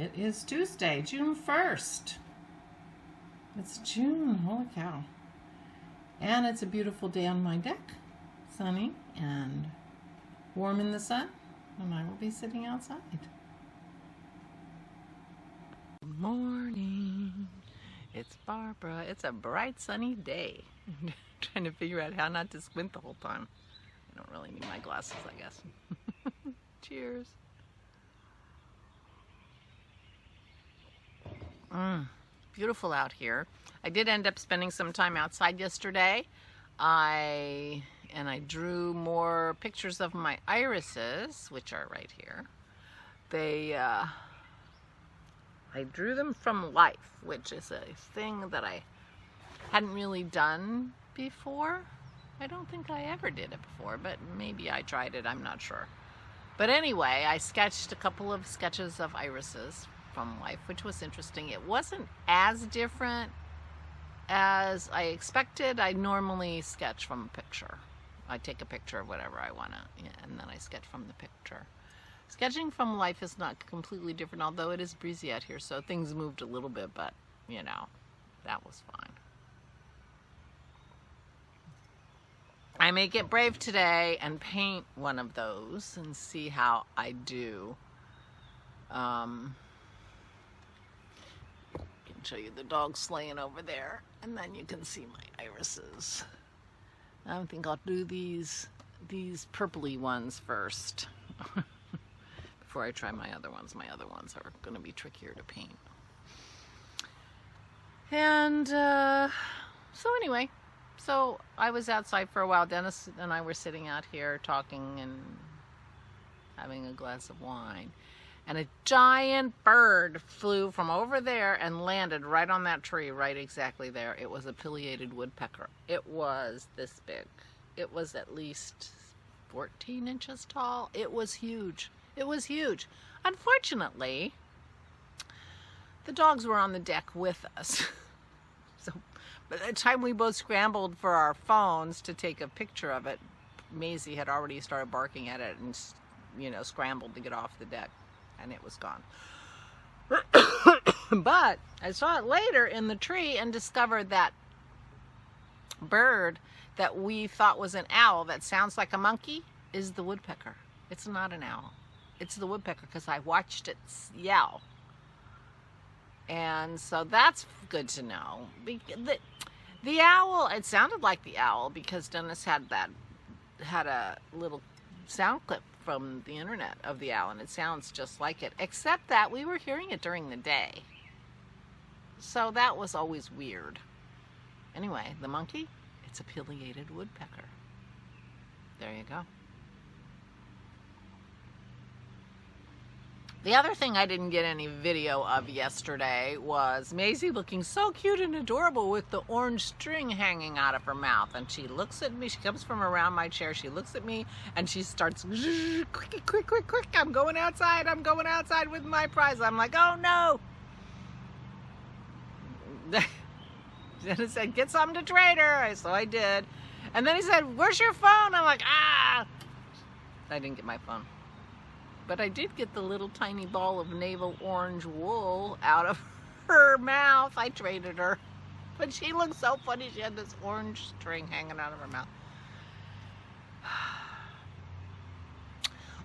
It is Tuesday, June 1st. It's June, holy cow. And it's a beautiful day on my deck. Sunny and warm in the sun. And I will be sitting outside. Good morning. It's Barbara. It's a bright sunny day. I'm trying to figure out how not to squint the whole time. I don't really need my glasses, I guess. Cheers. Beautiful out here. I did end up spending some time outside yesterday. I drew more pictures of my irises, which are right here. I drew them from life, which is a thing that I hadn't really done before. I don't think I ever did it before, but maybe I tried it, I'm not sure. But anyway, I sketched a couple of sketches of irises from life, which was interesting. It wasn't as different as I expected. I normally sketch from a picture. I take a picture of whatever I want to, and then I sketch from the picture. Sketching from life is not completely different, although it is breezy out here, so things moved a little bit, but, you know, that was fine. I may get brave today and paint one of those and see how I do. Show you the dog sleighing over there, and then you can see my irises. I think I'll do these purpley ones first before I try my other ones. My other ones are going to be trickier to paint. And so anyway, so I was outside for a while. Dennis and I were sitting out here talking and having a glass of wine. And a giant bird flew from over there and landed right on that tree, right exactly there. It was a pileated woodpecker. It was this big. It was at least 14 inches tall. It was huge. It was huge. Unfortunately, the dogs were on the deck with us. So by the time we both scrambled for our phones to take a picture of it, Maisie had already started barking at it and, you know, scrambled to get off the deck. And it was gone. But I saw it later in the tree and discovered that bird that we thought was an owl that sounds like a monkey is the woodpecker. It's not an owl. It's the woodpecker because I watched it yell. And so that's good to know. The owl, it sounded like the owl because Dennis had a little sound clip from the internet of the owl, and it sounds just like it, except that we were hearing it during the day. So that was always weird. Anyway, the monkey, it's a pileated woodpecker. There you go. The other thing I didn't get any video of yesterday was Maisie looking so cute and adorable with the orange string hanging out of her mouth. And she looks at me, she comes from around my chair, she looks at me, and she starts, quick, quick, quick, quick, I'm going outside with my prize. I'm like, oh no. Dennis said, get something to trade her. So I did. And then he said, where's your phone? I'm like, ah. I didn't get my phone. But I did get the little tiny ball of navel orange wool out of her mouth. I traded her. But she looked so funny. She had this orange string hanging out of her mouth.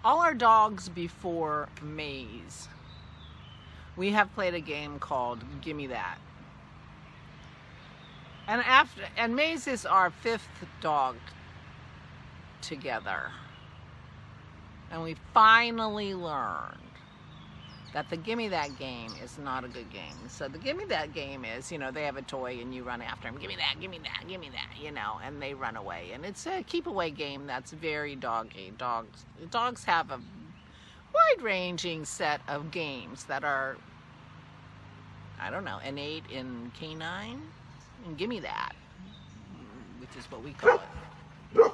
All our dogs before Maze, we have played a game called Gimme That. And Maze is our 5th dog together. And we finally learned that the Gimme That game is not a good game. So the Gimme That game is, you know, they have a toy and you run after them. Gimme that, gimme that, gimme that, you know, and they run away. And it's a keep away game that's very doggy. Dogs have a wide-ranging set of games that are, I don't know, innate in canine. And Gimme That, which is what we call it,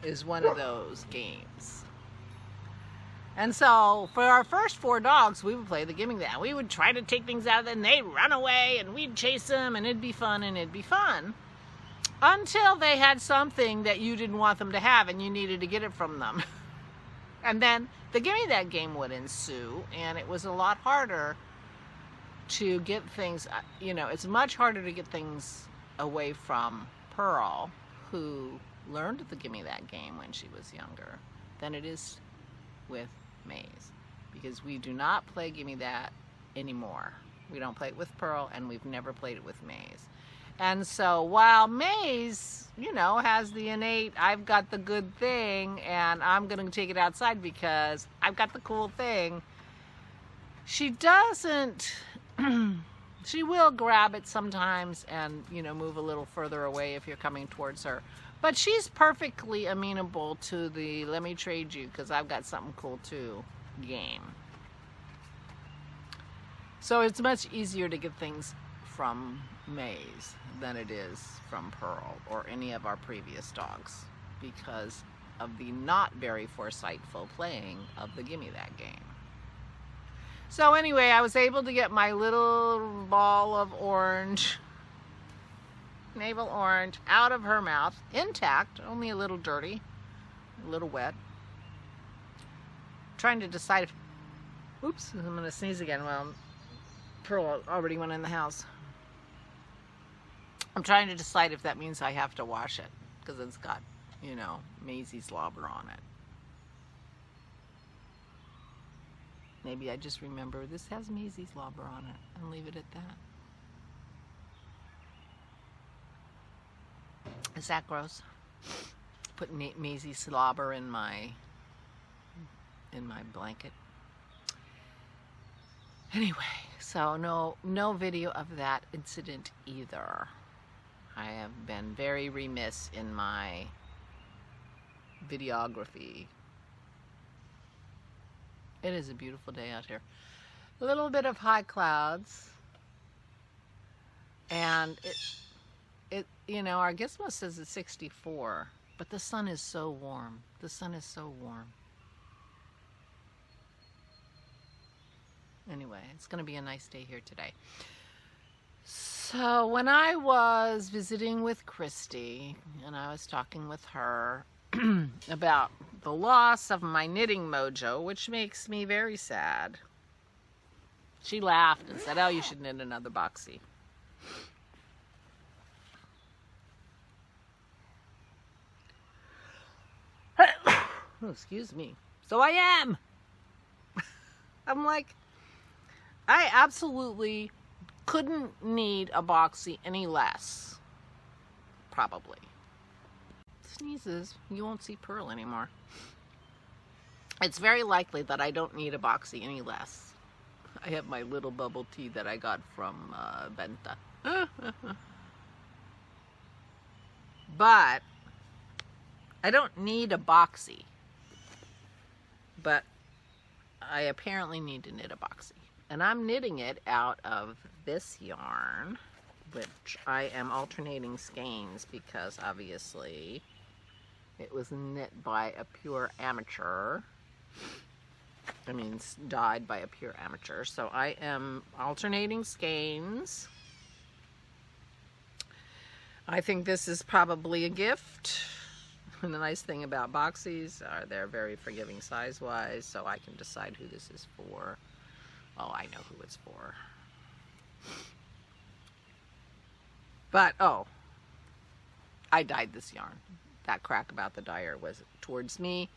is one of those games. And so, for our first 4 dogs, we would play the Gimme That. We would try to take things out of them, and they'd run away, and we'd chase them, and it'd be fun, and it'd be fun. Until they had something that you didn't want them to have, and you needed to get it from them. And then the Gimme That game would ensue, and it was a lot harder to get things, you know, it's much harder to get things away from Pearl, who learned the Gimme That game when she was younger, than it is with Maze. Because we do not play Gimme That anymore. We don't play it with Pearl, and we've never played it with Maze. And so while Maze, you know, has the innate, I've got the good thing, and I'm going to take it outside because I've got the cool thing, she doesn't, she will grab it sometimes and, you know, move a little further away if you're coming towards her. But she's perfectly amenable to the let me trade you because I've got something cool too game. So it's much easier to get things from Maze than it is from Pearl or any of our previous dogs because of the not very foresightful playing of the Gimme That game. So anyway, I was able to get my little ball of orange, navel orange, out of her mouth, intact, only a little dirty, a little wet. Trying to decide if, oops, I'm going to sneeze again. Well, Pearl already went in the house. I'm trying to decide if that means I have to wash it because it's got, you know, Maisie slobber on it. Maybe I just remember this has Maisie slobber on it and leave it at that. Is that gross? Putting Maisie slobber in my blanket. Anyway, so no video of that incident either. I have been very remiss in my videography. It is a beautiful day out here. A little bit of high clouds. And it you know, our Gizmo says it's 64, but the sun is so warm. The sun is so warm. Anyway, it's going to be a nice day here today. So when I was visiting with Christy, and I was talking with her about the loss of my knitting mojo, which makes me very sad, she laughed and said, oh, you should knit another boxy. Oh, excuse me. So I am. I'm like, I absolutely couldn't need a boxy any less. Probably. Sneezes, you won't see Pearl anymore. It's very likely that I don't need a boxy any less. I have my little bubble tea that I got from Venta. But I don't need a boxy. But I apparently need to knit a boxy. And I'm knitting it out of this yarn, which I am alternating skeins because obviously it was knit by a pure amateur. I mean, dyed by a pure amateur. So I am alternating skeins. I think this is probably a gift. And the nice thing about boxies are they're very forgiving size-wise, so I can decide who this is for. Oh, I know who it's for. But, oh, I dyed this yarn. That crack about the dyer was towards me.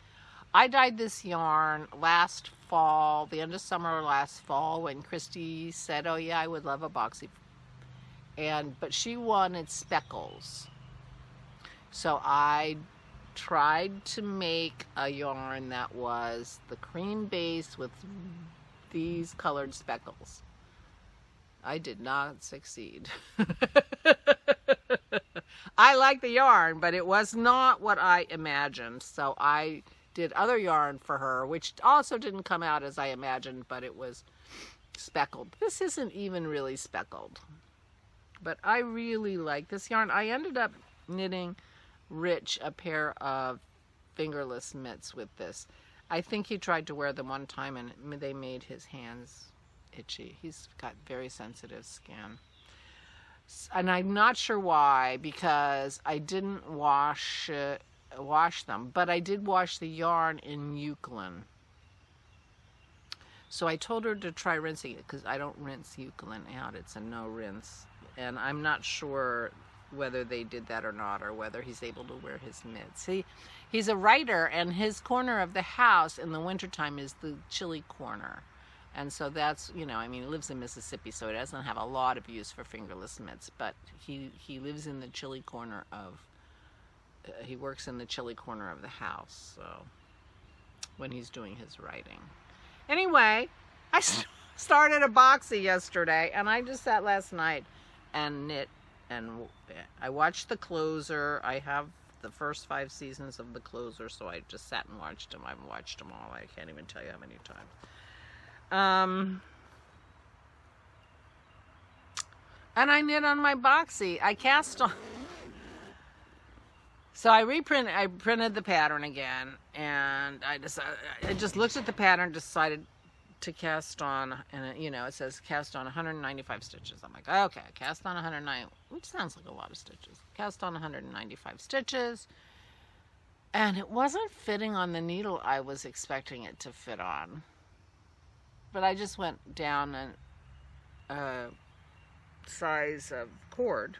I dyed this yarn last fall, the end of summer last fall, when Christy said, oh yeah, I would love a boxy. But she wanted speckles. So I tried to make a yarn that was the cream base with these colored speckles. I did not succeed. I like the yarn, but it was not what I imagined. So I did other yarn for her, which also didn't come out as I imagined, but it was speckled. This isn't even really speckled, but I really like this yarn. I ended up knitting Rich a pair of fingerless mitts with this. I think he tried to wear them one time and they made his hands itchy. He's got very sensitive skin. And I'm not sure why, because I didn't wash them, but I did wash the yarn in Eucalyptus. So I told her to try rinsing it because I don't rinse eucalypt out. It's a no rinse. And I'm not sure whether they did that or not, or whether he's able to wear his mitts. He's a writer, and his corner of the house in the wintertime is the chilly corner. And so that's, you know, I mean, he lives in Mississippi, so he doesn't have a lot of use for fingerless mitts, but he lives in the chilly corner of, he works in the chilly corner of the house, so when he's doing his writing. Anyway, I started a boxy yesterday, and I just sat last night and knit, and I watched The Closer. I have the first 5 seasons of The Closer, so I just sat and watched them. I've watched them all. I can't even tell you how many times. And I knit on my boxy. I cast on. So I printed the pattern again, and I just looked at the pattern, decided to cast on, and you know, it says cast on 195 stitches. I'm like, okay, cast on 109, which sounds like a lot of stitches. Cast on 195 stitches, and it wasn't fitting on the needle I was expecting it to fit on. But I just went down a size of cord,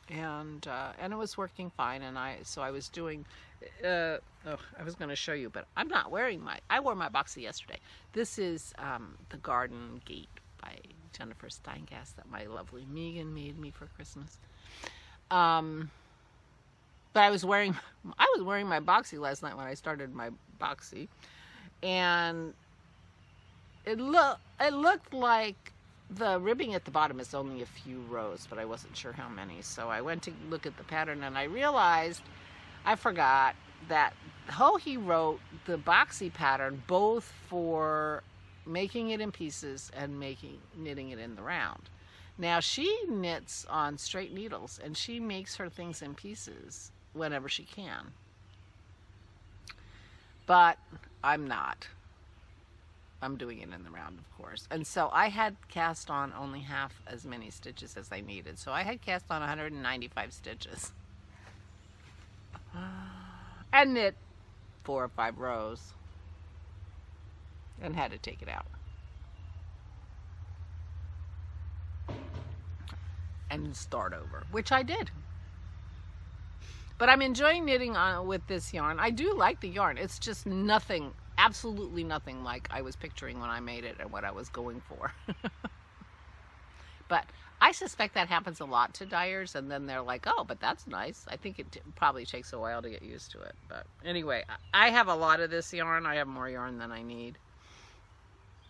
and it was working fine. And I was doing. I was going to show you, but I'm not wearing I wore my boxy yesterday. This is The Garden Gate by Jennifer Steingast that my lovely Megan made me for Christmas. But I was wearing my boxy last night when I started my boxy, and it looked like the ribbing at the bottom is only a few rows, but I wasn't sure how many. So I went to look at the pattern, and I realized I forgot that he wrote the boxy pattern both for making it in pieces and knitting it in the round. Now she knits on straight needles, and she makes her things in pieces whenever she can. But I'm not. I'm doing it in the round, of course. And so I had cast on only half as many stitches as I needed. So I had cast on 195 stitches. And knit 4 or 5 rows. And had to take it out. And start over, which I did. But I'm enjoying knitting with this yarn. I do like the yarn. It's just nothing, absolutely nothing like I was picturing when I made it and what I was going for. But I suspect that happens a lot to dyers, and then they're like, oh, but that's nice. I think it probably takes a while to get used to it. But anyway, I have a lot of this yarn. I have more yarn than I need,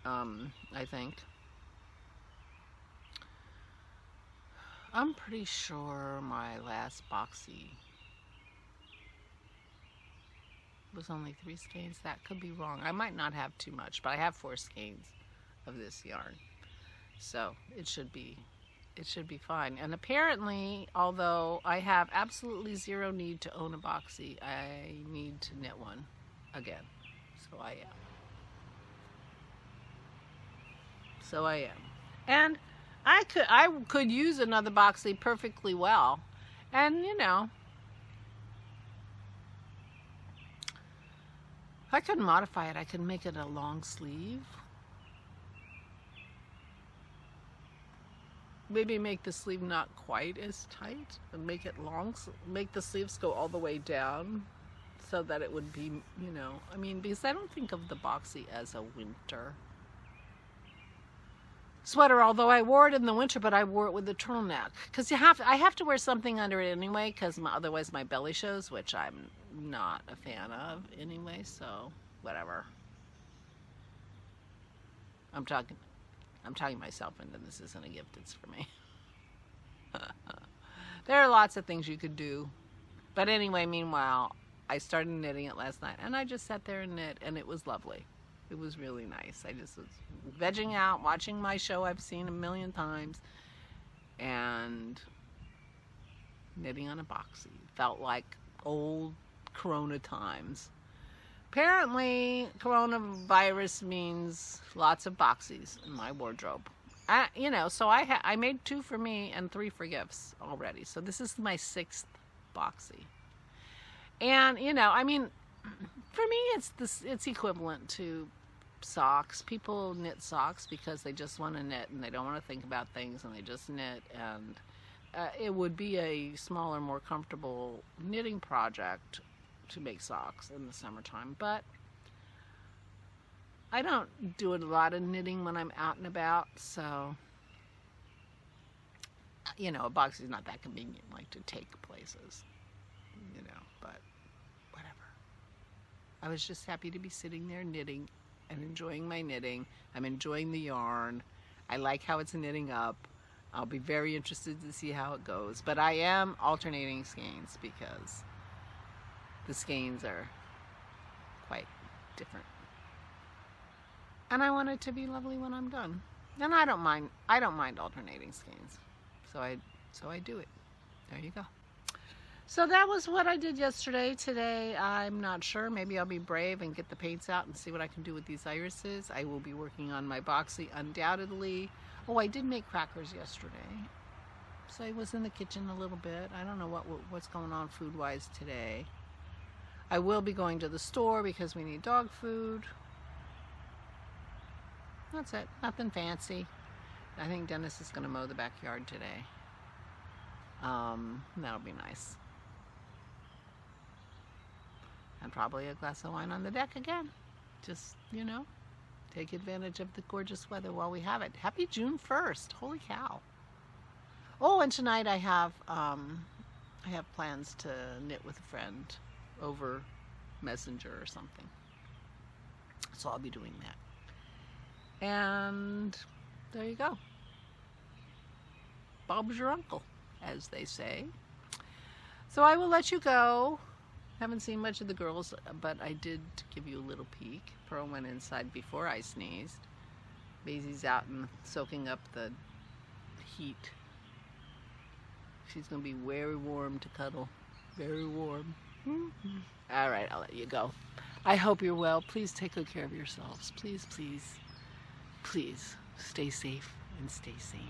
I think. I'm pretty sure my last boxy was only 3 skeins. That could be wrong. I might not have too much, but I have 4 skeins of this yarn, so it should be fine. And apparently, although I have absolutely zero need to own a boxy, I need to knit one again. So I am. And I could use another boxy perfectly well, and you know, I could modify it. I could make it a long sleeve. Maybe make the sleeve not quite as tight and make it long. Make the sleeves go all the way down so that it would be, you know, I mean, because I don't think of the boxy as a winter sweater, although I wore it in the winter, but I wore it with a turtleneck because I have to wear something under it anyway, because otherwise my belly shows, which I'm not a fan of anyway. So whatever. I'm talking myself into this. Isn't a gift, it's for me. There are lots of things you could do, but anyway, meanwhile, I started knitting it last night, and I just sat there and knit, and it was lovely. It was really nice. I just was vegging out, watching my show I've seen a million times, and knitting on a boxy. Felt like old Corona times. Apparently, coronavirus means lots of boxies in my wardrobe. You know, so I made 2 for me and 3 for gifts already. So this is my 6th boxy. And, you know, I mean, for me, it's equivalent to socks. People knit socks because they just want to knit and they don't want to think about things, and they just knit. And it would be a smaller, more comfortable knitting project to make socks in the summertime, but I don't do a lot of knitting when I'm out and about, so you know, a box is not that convenient, like, to take places, you know, but whatever. I was just happy to be sitting there knitting and enjoying my knitting. I'm enjoying the yarn. I like how it's knitting up. I'll be very interested to see how it goes, but I am alternating skeins because the skeins are quite different. And I want it to be lovely when I'm done. And I don't mind alternating skeins. So I do it. There you go. So that was what I did yesterday. Today, I'm not sure. Maybe I'll be brave and get the paints out and see what I can do with these irises. I will be working on my boxy undoubtedly. Oh, I did make crackers yesterday. So I was in the kitchen a little bit. I don't know what's going on food-wise today. I will be going to the store because we need dog food. That's it. Nothing fancy. I think Dennis is going to mow the backyard today. That'll be nice. And probably a glass of wine on the deck again. Just, you know, take advantage of the gorgeous weather while we have it. Happy June 1st. Holy cow. Oh, and tonight I have plans to knit with a friend over Messenger or something. So I'll be doing that. And there you go. Bob's your uncle, as they say. So I will let you go. Haven't seen much of the girls, but I did give you a little peek. Pearl went inside before I sneezed. Maisie's out and soaking up the heat. She's going to be very warm to cuddle. Very warm. All right, I'll let you go. I hope you're well. Please take good care of yourselves. Please, please, please stay safe and stay sane.